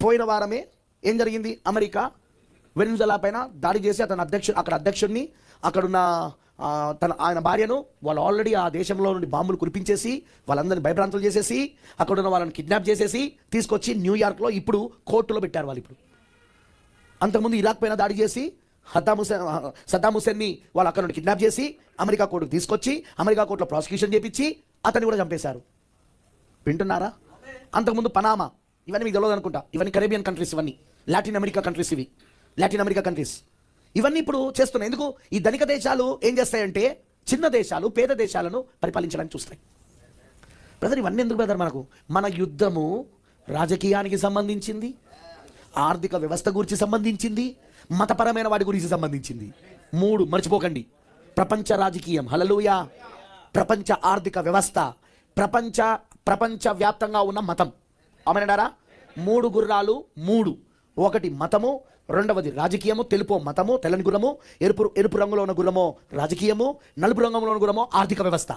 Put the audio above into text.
పోయిన వారమే ఏం జరిగింది, అమెరికా వెనిజులా పైన దాడి చేసి అక్కడ అధ్యక్షుడిని అక్కడున్న ఆయన భార్యను వాళ్ళు ఆల్రెడీ ఆ దేశంలో నుండి బాంబులు కురిపించేసి వాళ్ళందరినీ భయభ్రాంతులు చేసేసి అక్కడున్న వాళ్ళని కిడ్నాప్ చేసేసి తీసుకొచ్చి న్యూయార్క్లో ఇప్పుడు కోర్టులో పెట్టారు వాళ్ళు. ఇప్పుడు అంతకుముందు ఇరాక్ పైన దాడి చేసి సద్దాం హుసేన్ని వాళ్ళు అక్కడ నుండి కిడ్నాప్ చేసి అమెరికా కోర్టుకు తీసుకొచ్చి అమెరికా కోర్టులో ప్రాసిక్యూషన్ చేపించి అతన్ని కూడా చంపేశారు. వింటున్నారా? అంతకుముందు పనామా, ఇవన్నీ మీకు తెలియదు అనుకుంటా, ఇవన్నీ కరేబియన్ కంట్రీస్, ఇవన్నీ Latin America countries, Latin America countries ఇవన్నీ ఇప్పుడు చేస్తున్నాయి. ఎందుకు? ఈ ధనిక దేశాలు ఏం చేస్తాయంటే చిన్న దేశాలు పేద దేశాలను పరిపాలించడానికి చూస్తాయి. బ్రదర్ ఇవన్నీ ఎందుకు బ్రదర్? మన యుద్ధము రాజకీయానికి సంబంధించింది, ఆర్థిక వ్యవస్థ గురించి సంబంధించింది, మతపరమైన వాటి గురించి సంబంధించింది. 3 మర్చిపోకండి. ప్రపంచ రాజకీయం, హల్లెలూయా, ప్రపంచ ఆర్థిక వ్యవస్థ, ప్రపంచ వ్యాప్తంగా ఉన్న మతం. అమనడారా? 3 గుర్రాలు, 3. ఒకటి మతము, రెండవది రాజకీయము, తెలుపు మతము, తెల్లని గుర్రము, ఎరుపు రంగులో ఉన్న గుర్రమో రాజకీయము, నలుపు రంగులో ఉన్న గుర్రమో ఆర్థిక వ్యవస్థ.